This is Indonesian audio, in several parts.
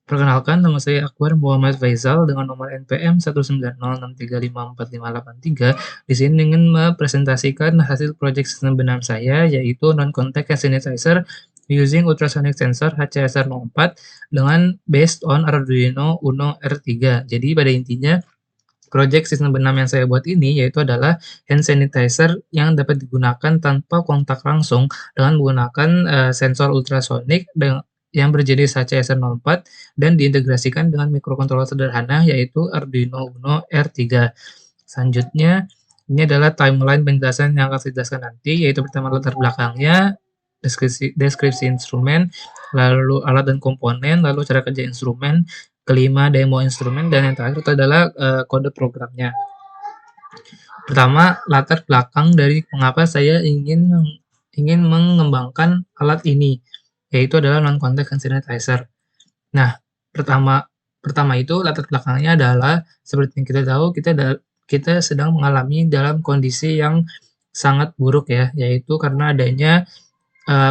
Perkenalkan, nama saya Akbar Muhammad Faizal dengan nomor NPM 19063545883. Di sini ingin mempresentasikan hasil proyek sistem benam saya, yaitu non-contact hand sanitizer using ultrasonic sensor HCSR04 dengan based on Arduino Uno R3. Jadi pada intinya, proyek sistem benam yang saya buat ini yaitu adalah hand sanitizer yang dapat digunakan tanpa kontak langsung dengan menggunakan sensor ultrasonik yang berjenis HCSR04 dan diintegrasikan dengan mikrokontroler sederhana yaitu Arduino Uno R3. Selanjutnya, ini adalah timeline penjelasan yang akan saya jelaskan nanti, yaitu pertama latar belakangnya, deskripsi instrumen, lalu alat dan komponen, lalu cara kerja instrumen, kelima demo instrumen, dan yang terakhir itu adalah kode programnya. Pertama, latar belakang dari mengapa saya ingin mengembangkan alat ini, yaitu adalah non-contact hand sanitizer. Nah, pertama itu latar belakangnya adalah seperti yang kita tahu kita sedang mengalami dalam kondisi yang sangat buruk ya, yaitu karena adanya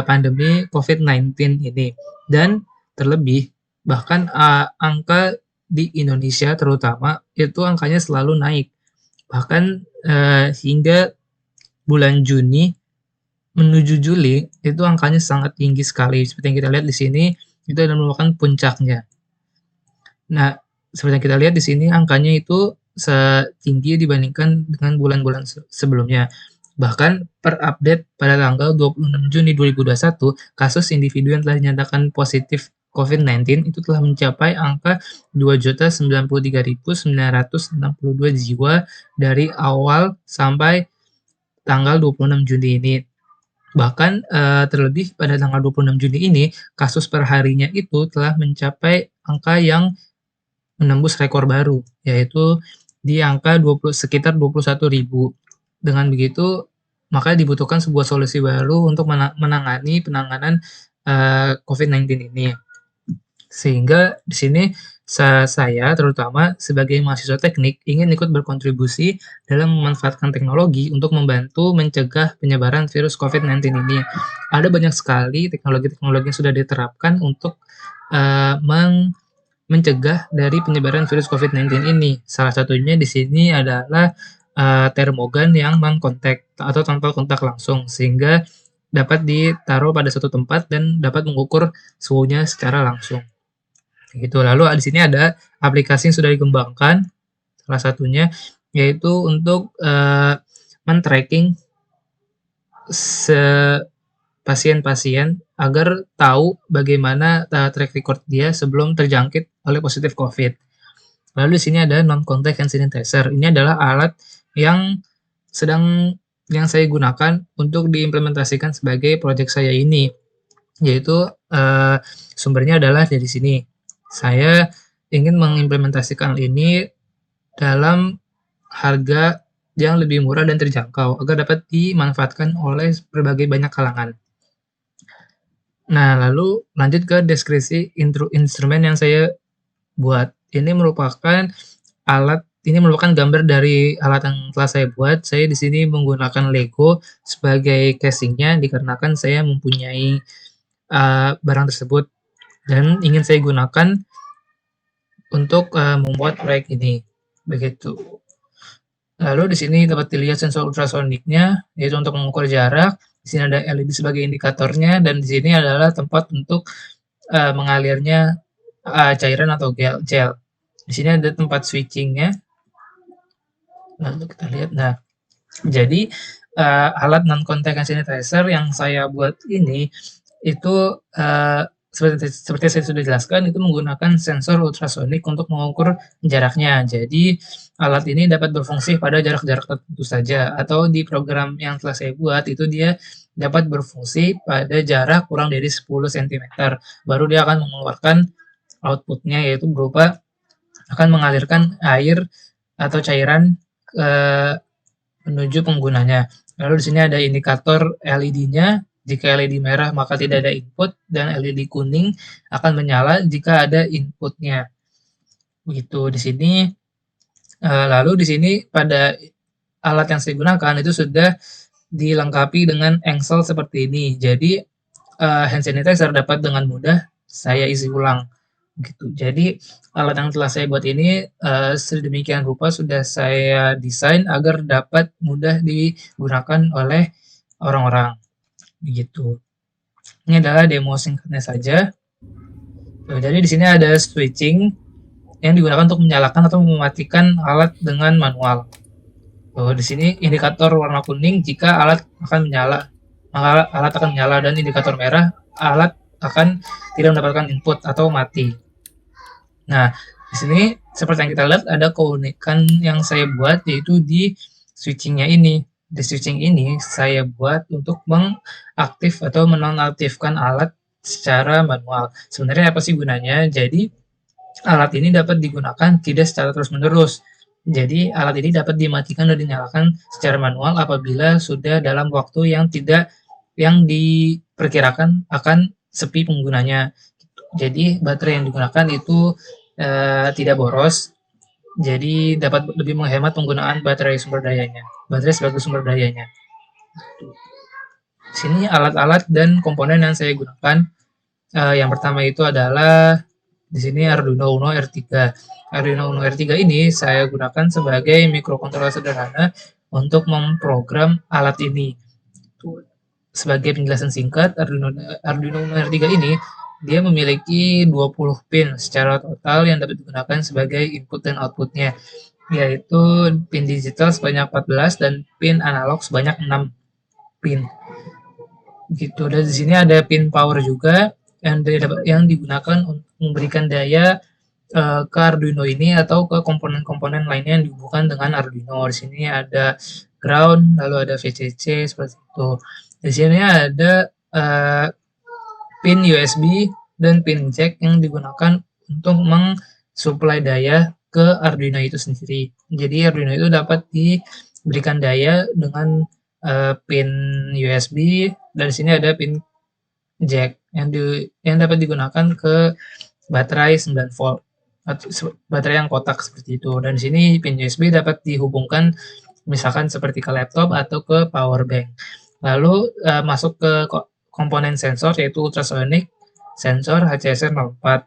pandemi COVID-19 ini. Dan terlebih bahkan angka di Indonesia terutama itu angkanya selalu naik. Bahkan hingga bulan Juni menuju Juli itu angkanya sangat tinggi sekali. Seperti yang kita lihat di sini itu adalah merupakan puncaknya. Nah, seperti yang kita lihat di sini angkanya itu setinggi dibandingkan dengan bulan-bulan sebelumnya. Bahkan per update pada tanggal 26 Juni 2021, kasus individu yang telah dinyatakan positif COVID-19 itu telah mencapai angka 2.093.962 jiwa dari awal sampai tanggal 26 Juni ini. Bahkan terlebih pada tanggal 26 Juni ini, kasus per harinya itu telah mencapai angka yang menembus rekor baru, yaitu di angka sekitar 21.000. Dengan begitu, maka dibutuhkan sebuah solusi baru untuk menangani penanganan COVID-19 ini. Sehingga di sini saya terutama sebagai mahasiswa teknik ingin ikut berkontribusi dalam memanfaatkan teknologi untuk membantu mencegah penyebaran virus COVID-19 ini. Ada banyak sekali teknologi-teknologi yang sudah diterapkan untuk mencegah dari penyebaran virus COVID-19 ini. Salah satunya di sini adalah termogan yang non-contact atau tanpa kontak langsung, sehingga dapat ditaruh pada suatu tempat dan dapat mengukur suhunya secara langsung. Gitu. Lalu di sini ada aplikasi yang sudah dikembangkan, salah satunya yaitu untuk men-tracking pasien-pasien agar tahu bagaimana track record dia sebelum terjangkit oleh positif COVID. Lalu di sini ada non-contact hand sanitizer. Ini adalah alat yang saya gunakan untuk diimplementasikan sebagai proyek saya ini, yaitu sumbernya adalah dari sini. Saya ingin mengimplementasikan ini dalam harga yang lebih murah dan terjangkau agar dapat dimanfaatkan oleh berbagai banyak kalangan. Nah, lalu lanjut ke deskripsi instrumen yang saya buat. Ini merupakan gambar dari alat yang telah saya buat. Saya di sini menggunakan Lego sebagai casingnya dikarenakan saya mempunyai barang tersebut dan ingin saya gunakan untuk membuat proyek ini. Begitu. Lalu di sini dapat dilihat sensor ultrasoniknya, yaitu untuk mengukur jarak. Di sini ada LED sebagai indikatornya, dan di sini adalah tempat untuk mengalirnya cairan atau gel. Di sini ada tempat switchingnya. Lalu kita lihat. Nah, jadi alat non-contact hand sanitizer yang saya buat ini itu seperti saya sudah jelaskan, itu menggunakan sensor ultrasonik untuk mengukur jaraknya. Jadi alat ini dapat berfungsi pada jarak-jarak tertentu saja, atau di program yang telah saya buat itu dia dapat berfungsi pada jarak kurang dari 10 cm. Baru dia akan mengeluarkan outputnya, yaitu berupa akan mengalirkan air atau cairan menuju penggunanya. Lalu di sini ada indikator LED-nya. Jika LED merah maka tidak ada input, dan LED kuning akan menyala jika ada inputnya. Begitu di sini. Lalu di sini pada alat yang saya gunakan itu sudah dilengkapi dengan engsel seperti ini. Jadi hand sanitizer dapat dengan mudah saya isi ulang. gitu. Jadi alat yang telah saya buat ini sedemikian rupa sudah saya desain agar dapat mudah digunakan oleh orang-orang, begitu. Ini adalah demo singkatnya saja. Jadi di sini ada switching yang digunakan untuk menyalakan atau mematikan alat dengan manual. Di sini indikator warna kuning jika alat akan menyala, maka alat akan menyala, dan indikator merah alat akan tidak mendapatkan input atau mati. Nah, di sini seperti yang kita lihat ada keunikan yang saya buat, yaitu di switchingnya ini. Di switching ini saya buat untuk mengaktif atau menonaktifkan alat secara manual. Sebenarnya apa sih gunanya? Jadi alat ini dapat digunakan tidak secara terus-menerus. Jadi alat ini dapat dimatikan dan dinyalakan secara manual apabila sudah dalam waktu yang diperkirakan akan sepi penggunanya. Jadi baterai yang digunakan itu tidak boros, jadi dapat lebih menghemat penggunaan baterai sebagai sumber dayanya. Di sini alat-alat dan komponen yang saya gunakan. Yang pertama itu adalah di sini Arduino Uno R3. Arduino Uno R3 ini saya gunakan sebagai microcontroller sederhana untuk memprogram alat ini. Sebagai penjelasan singkat, Arduino Uno R3 ini dia memiliki 20 pin secara total yang dapat digunakan sebagai input dan outputnya, yaitu pin digital sebanyak 14 dan pin analog sebanyak 6 pin. Gitu. Dan di sini ada pin power juga yang digunakan untuk memberikan daya ke Arduino ini atau ke komponen-komponen lainnya yang dihubungkan dengan Arduino. Di sini ada ground, lalu ada VCC seperti itu. Di sini ada pin USB dan pin jack yang digunakan untuk mensuplai daya ke Arduino itu sendiri. Jadi Arduino itu dapat diberikan daya dengan pin USB, dan di sini ada pin jack yang dapat digunakan ke baterai 9 volt atau baterai yang kotak seperti itu. Dan di sini pin USB dapat dihubungkan misalkan seperti ke laptop atau ke power bank. Lalu masuk ke komponen sensor, yaitu ultrasonic sensor HCSR04.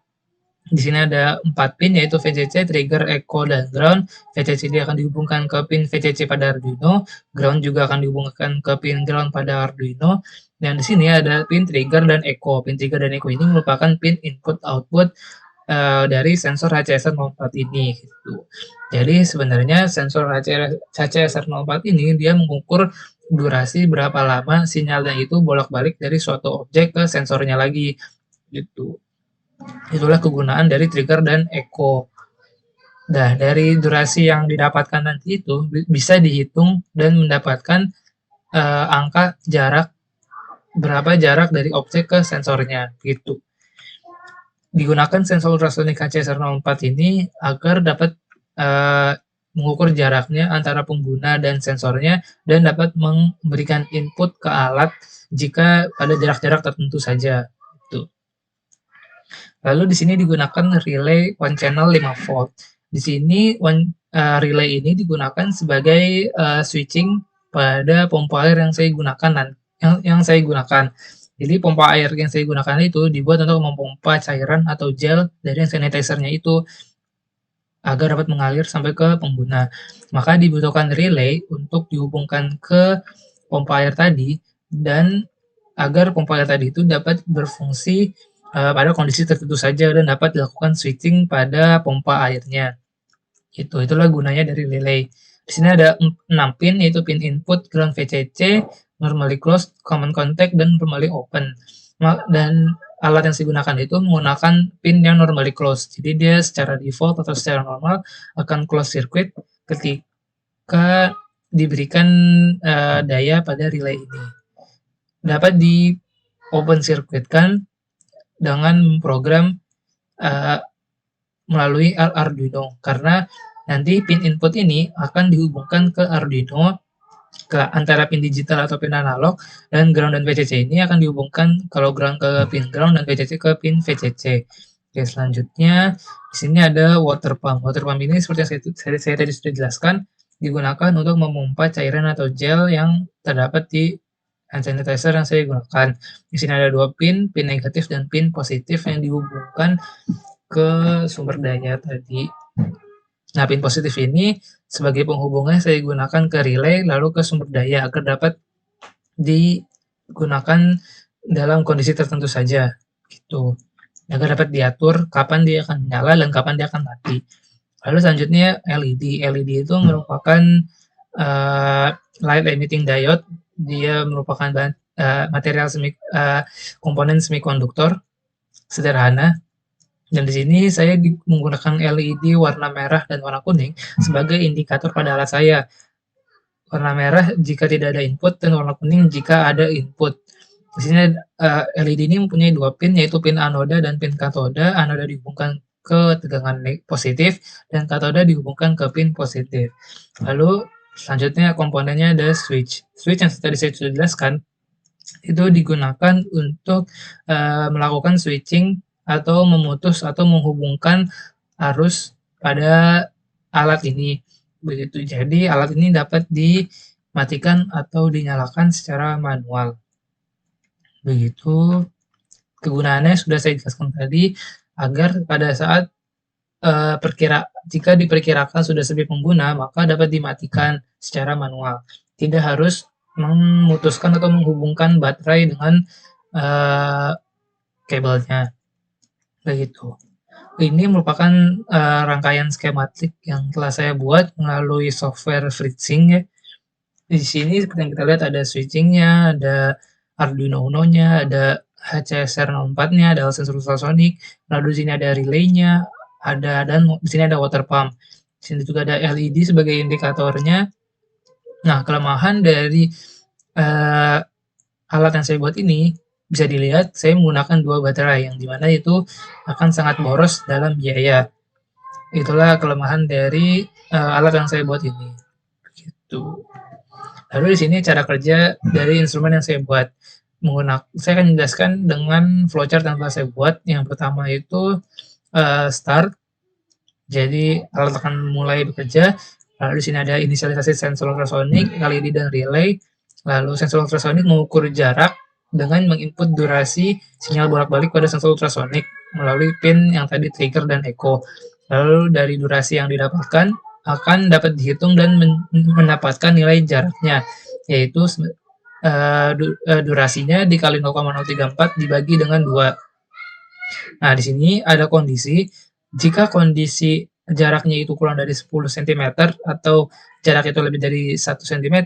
Di sini ada 4 pin, yaitu VCC, trigger, echo, dan ground. VCC dia akan dihubungkan ke pin VCC pada Arduino, ground juga akan dihubungkan ke pin ground pada Arduino, dan di sini ada pin trigger dan echo. Pin trigger dan echo ini merupakan pin input-output dari sensor HCSR04 ini. Gitu. Jadi sebenarnya sensor HCSR04 ini dia mengukur durasi berapa lama sinyalnya itu bolak-balik dari suatu objek ke sensornya lagi, gitu. Itulah kegunaan dari trigger dan echo. Nah, dari durasi yang didapatkan nanti itu bisa dihitung dan mendapatkan angka berapa jarak dari objek ke sensornya, gitu. Digunakan sensor ultrasonic HCSR04 ini agar dapat mengukur jaraknya antara pengguna dan sensornya dan dapat memberikan input ke alat jika pada jarak-jarak tertentu saja. Gitu. Lalu di sini digunakan relay one channel 5 volt. Di sini relay ini digunakan sebagai switching pada pompa air yang saya gunakan. Jadi pompa air yang saya gunakan itu dibuat untuk memompa cairan atau gel dari sanitizer-nya itu agar dapat mengalir sampai ke pengguna. Maka dibutuhkan relay untuk dihubungkan ke pompa air tadi, dan agar pompa air tadi itu dapat berfungsi pada kondisi tertentu saja dan dapat dilakukan switching pada pompa airnya. Itulah gunanya dari relay. Di sini ada 6 pin, yaitu pin input, ground, VCC, normally closed, common contact, dan normally open. Dan alat yang saya gunakan itu menggunakan pin yang normally closed. Jadi dia secara default atau secara normal akan close circuit ketika diberikan daya pada relay ini. Dapat di open circuitkan dengan memprogram melalui Arduino, karena nanti pin input ini akan dihubungkan ke Arduino ke antara pin digital atau pin analog, dan ground dan VCC ini akan dihubungkan, kalau ground ke pin ground dan VCC ke pin VCC. Oke, selanjutnya di sini ada water pump. Water pump ini seperti yang saya tadi sudah jelaskan, digunakan untuk memompa cairan atau gel yang terdapat di hand sanitizer yang saya gunakan. Di sini ada 2 pin negatif dan pin positif yang dihubungkan ke sumber daya tadi. Nah, pin positif ini sebagai penghubungnya saya gunakan ke relay lalu ke sumber daya agar dapat digunakan dalam kondisi tertentu saja, gitu. Agar dapat diatur kapan dia akan menyala dan kapan dia akan mati. Lalu selanjutnya LED. LED itu merupakan light emitting diode. Dia merupakan material komponen semikonduktor sederhana. Dan di sini saya menggunakan LED warna merah dan warna kuning sebagai indikator pada alat saya. Warna merah jika tidak ada input dan warna kuning jika ada input. Di sini LED ini mempunyai dua pin, yaitu pin anoda dan pin katoda. Anoda dihubungkan ke tegangan positif dan katoda dihubungkan ke pin positif. Lalu selanjutnya komponennya ada switch. Switch yang tadi saya sudah jelaskan itu digunakan untuk melakukan switching atau memutus atau menghubungkan arus pada alat ini. Begitu. Jadi alat ini dapat dimatikan atau dinyalakan secara manual. Begitu. Kegunaannya sudah saya jelaskan tadi agar pada saat jika diperkirakan sudah sepi pengguna, maka dapat dimatikan secara manual. Tidak harus memutuskan atau menghubungkan baterai dengan kabelnya. Begitu. Ini merupakan rangkaian skematik yang telah saya buat melalui software FreeSync ya. Di sini seperti yang kita lihat ada switchingnya, ada Arduino Uno-nya, ada HCSR04-nya, ada sensor ultrasonic, lalu di sini ada relay-nya, dan di sini ada water pump. Di sini juga ada LED sebagai indikatornya. Nah, kelemahan dari alat yang saya buat ini bisa dilihat saya menggunakan dua baterai yang dimana itu akan sangat boros dalam biaya. Itulah kelemahan dari alat yang saya buat ini. Begitu. Lalu di sini cara kerja dari instrumen yang saya buat. Saya akan menjelaskan dengan flowchart yang telah saya buat. Yang pertama itu start. Jadi alat akan mulai bekerja. Lalu di sini ada inisialisasi sensor ultrasonic, LED dan relay. Lalu sensor ultrasonic mengukur jarak dengan menginput durasi sinyal bolak-balik pada sensor ultrasonic melalui pin yang tadi trigger dan echo. Lalu dari durasi yang didapatkan akan dapat dihitung dan mendapatkan nilai jaraknya, yaitu durasinya dikali 0,034 dibagi dengan 2. Nah, di sini ada kondisi, jika kondisi jaraknya itu kurang dari 10 cm atau jarak itu lebih dari 1 cm,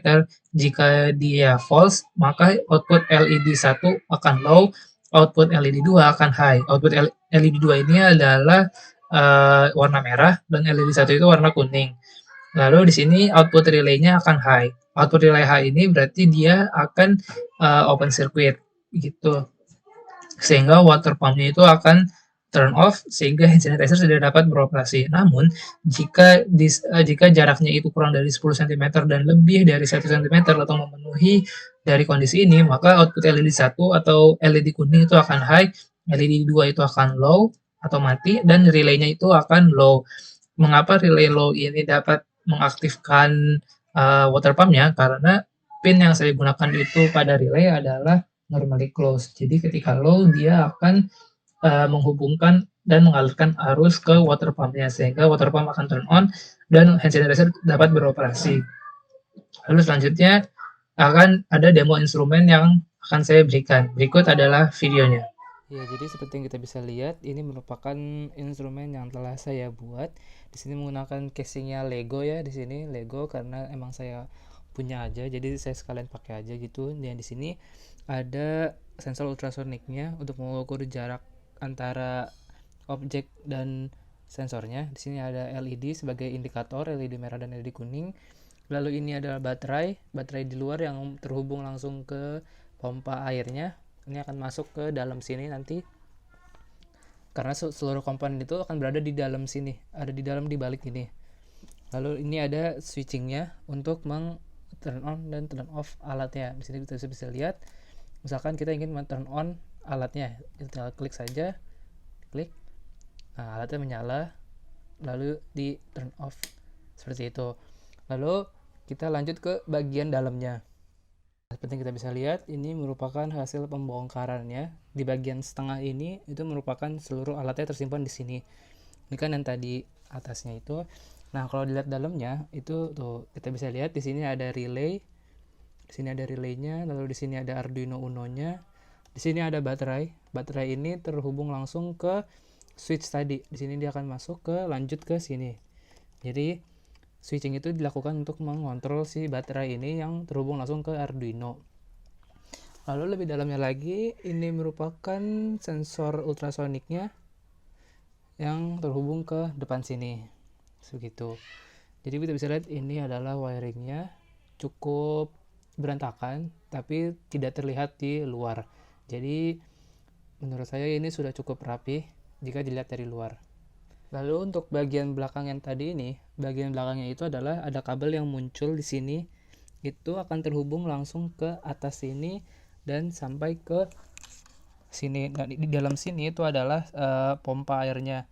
jika dia false, maka output LED 1 akan low, output LED 2 akan high. Output LED 2 ini adalah warna merah dan LED 1 itu warna kuning. Lalu di sini output relay-nya akan high. Output relay high ini berarti dia akan open circuit gitu. Sehingga water pump-nya itu akan turn off sehingga hand sanitizer tidak dapat beroperasi. Namun jika jaraknya itu kurang dari 10 cm dan lebih dari 1 cm atau memenuhi dari kondisi ini, maka output LED 1 atau LED kuning itu akan high, LED 2 itu akan low atau mati, dan relay-nya itu akan low. Mengapa relay low ini dapat mengaktifkan water pump-nya? Karena pin yang saya gunakan itu pada relay adalah normally close. Jadi ketika low dia akan menghubungkan dan mengalirkan arus ke water pump-nya sehingga water pump akan turn on dan hand sanitizer dapat beroperasi. Lalu selanjutnya akan ada demo instrumen yang akan saya berikan. Berikut adalah videonya. Ya, jadi seperti yang kita bisa lihat, ini merupakan instrumen yang telah saya buat. Di sini menggunakan casingnya Lego ya, di sini Lego karena emang saya punya aja, jadi saya sekalian pakai aja gitu. Dan di sini ada sensor ultrasoniknya untuk mengukur jarak antara objek dan sensornya. Di sini ada LED sebagai indikator, LED merah dan LED kuning. Lalu ini adalah baterai di luar yang terhubung langsung ke pompa airnya. Ini akan masuk ke dalam sini nanti, karena seluruh komponen itu akan berada di dalam sini, ada di dalam di balik ini. Lalu ini ada switchingnya untuk turn on dan turn off alatnya. Di sini kita bisa lihat, misalkan kita ingin turn on alatnya, kita klik saja, klik, nah alatnya menyala, lalu di turn off seperti itu. Lalu kita lanjut ke bagian dalamnya. Seperti kita bisa lihat, ini merupakan hasil pembongkarannya. Di bagian setengah ini itu merupakan seluruh alatnya tersimpan di sini. Ini kan yang tadi atasnya itu. Nah, kalau dilihat dalamnya itu tuh kita bisa lihat di sini ada relay. Di sini ada relaynya, lalu di sini ada Arduino Uno-nya. Di sini ada baterai. Baterai ini terhubung langsung ke switch tadi. Di sini dia akan masuk ke lanjut ke sini. Jadi switching itu dilakukan untuk mengontrol si baterai ini yang terhubung langsung ke Arduino. Lalu lebih dalamnya lagi, ini merupakan sensor ultrasoniknya yang terhubung ke depan sini. Segitu. Jadi kita bisa lihat ini adalah wiringnya, cukup berantakan tapi tidak terlihat di luar. Jadi menurut saya ini sudah cukup rapi jika dilihat dari luar. Lalu untuk bagian belakang yang tadi ini, bagian belakangnya itu adalah ada kabel yang muncul di sini. Itu akan terhubung langsung ke atas sini dan sampai ke sini. Nah, di dalam sini itu adalah pompa airnya.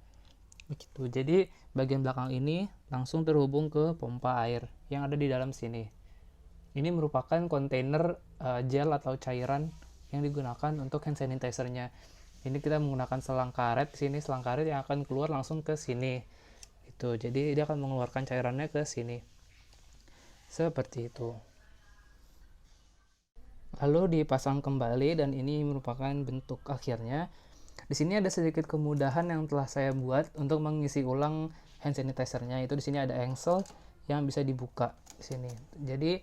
Begitu. Jadi bagian belakang ini langsung terhubung ke pompa air yang ada di dalam sini. Ini merupakan kontainer gel atau cairan yang digunakan untuk hand sanitizer-nya. Ini kita menggunakan selang karet. Di sini selang karet yang akan keluar langsung ke sini. Itu. Jadi dia akan mengeluarkan cairannya ke sini. Seperti itu. Lalu dipasang kembali dan ini merupakan bentuk akhirnya. Di sini ada sedikit kemudahan yang telah saya buat untuk mengisi ulang hand sanitizer-nya. Itu di sini ada engsel yang bisa dibuka di sini. Jadi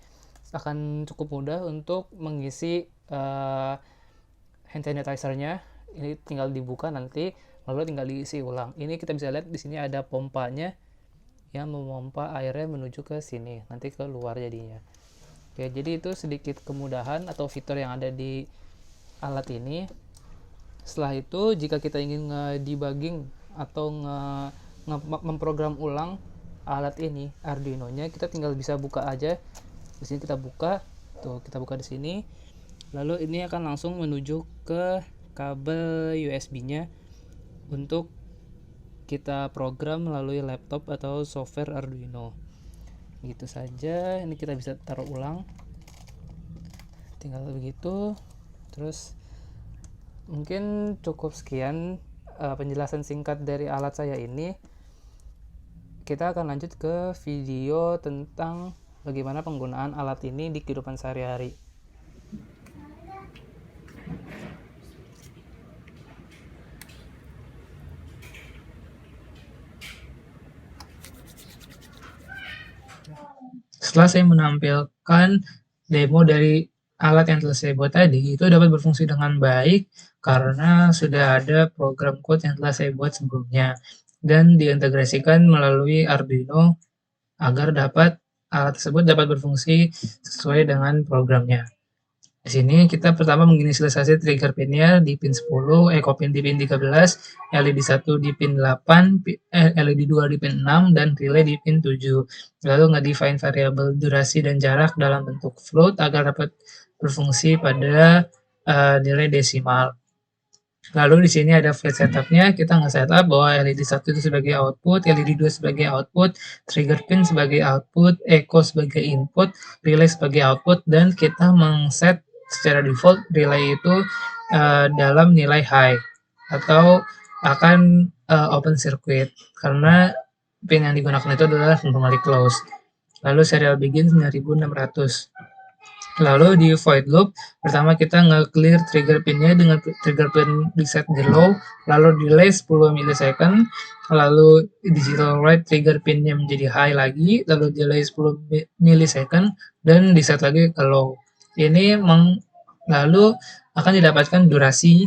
akan cukup mudah untuk mengisi hand sanitizer-nya. Ini tinggal dibuka nanti, lalu tinggal diisi ulang. Ini kita bisa lihat di sini ada pompanya yang memompa airnya menuju ke sini, nanti ke luar jadinya. Oke, jadi itu sedikit kemudahan atau fitur yang ada di alat ini. Setelah itu, jika kita ingin nge-debugging atau memprogram ulang alat ini, Arduino-nya, kita tinggal bisa buka aja. Di sini kita buka, tuh kita buka di sini. Lalu ini akan langsung menuju ke kabel USB-nya untuk kita program melalui laptop atau software Arduino. Gitu saja. Ini kita bisa taruh ulang. Tinggal begitu. Terus mungkin cukup sekian penjelasan singkat dari alat saya ini. Kita akan lanjut ke video tentang bagaimana penggunaan alat ini di kehidupan sehari-hari. Setelah saya menampilkan demo dari alat yang telah saya buat tadi, itu dapat berfungsi dengan baik karena sudah ada program code yang telah saya buat sebelumnya dan diintegrasikan melalui Arduino agar alat tersebut dapat berfungsi sesuai dengan programnya. Di sini kita pertama menginisialisasi trigger pinnya di pin 10, echo pin di pin 13, LED 1 di pin 8, LED 2 di pin 6, dan relay di pin 7. Lalu nge-define variabel durasi dan jarak dalam bentuk float agar dapat berfungsi pada nilai desimal. Lalu di sini ada flash setupnya, kita nge-setup bahwa LED 1 itu sebagai output, LED 2 sebagai output, trigger pin sebagai output, echo sebagai input, relay sebagai output, dan kita meng-set secara default relay itu dalam nilai high atau akan open circuit karena pin yang digunakan itu adalah normally closed. Lalu serial begin 9600. Lalu di void loop, pertama kita nge-clear trigger pinnya dengan trigger pin reset di low, lalu delay 10 millisecond, lalu digital write trigger pinnya menjadi high lagi, lalu delay 10 millisecond, dan di set lagi ke low. Ini lalu akan didapatkan durasi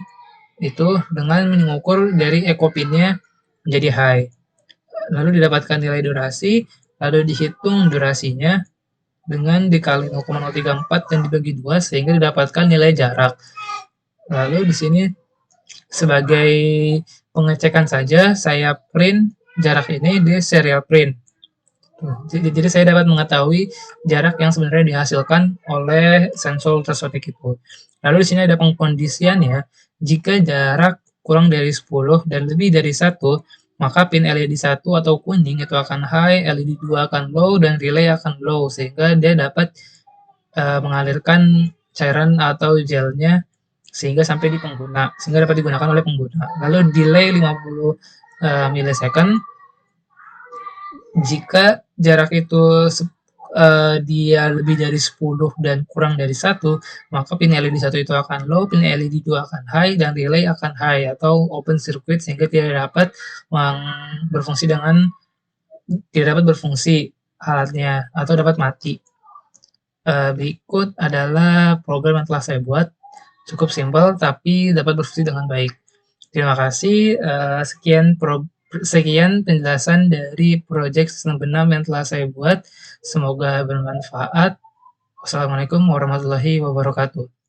itu dengan mengukur dari echo pinnya menjadi high. Lalu didapatkan nilai durasi, lalu dihitung durasinya dengan dikali 0,034 dan dibagi 2 sehingga didapatkan nilai jarak. Lalu di sini sebagai pengecekan saja saya print jarak ini di serial print. Jadi saya dapat mengetahui jarak yang sebenarnya dihasilkan oleh sensor ultrasonic itu. Lalu di sini ada pengkondisian ya. Jika jarak kurang dari 10 dan lebih dari 1, maka pin LED 1 atau kuning itu akan high, LED 2 akan low, dan relay akan low, sehingga dia dapat mengalirkan cairan atau gelnya sehingga sampai di pengguna, sehingga dapat digunakan oleh pengguna. Lalu delay 50 millisecond jika jarak itu dia lebih dari 10 dan kurang dari 1, maka pin LED 1 itu akan low, pin LED 2 akan high, dan relay akan high atau open circuit sehingga tidak dapat berfungsi alatnya atau dapat mati. Berikut adalah program yang telah saya buat, cukup simpel tapi dapat berfungsi dengan baik. Terima kasih, sekian penjelasan dari project sistem benam yang telah saya buat. Semoga bermanfaat. Wassalamualaikum warahmatullahi wabarakatuh.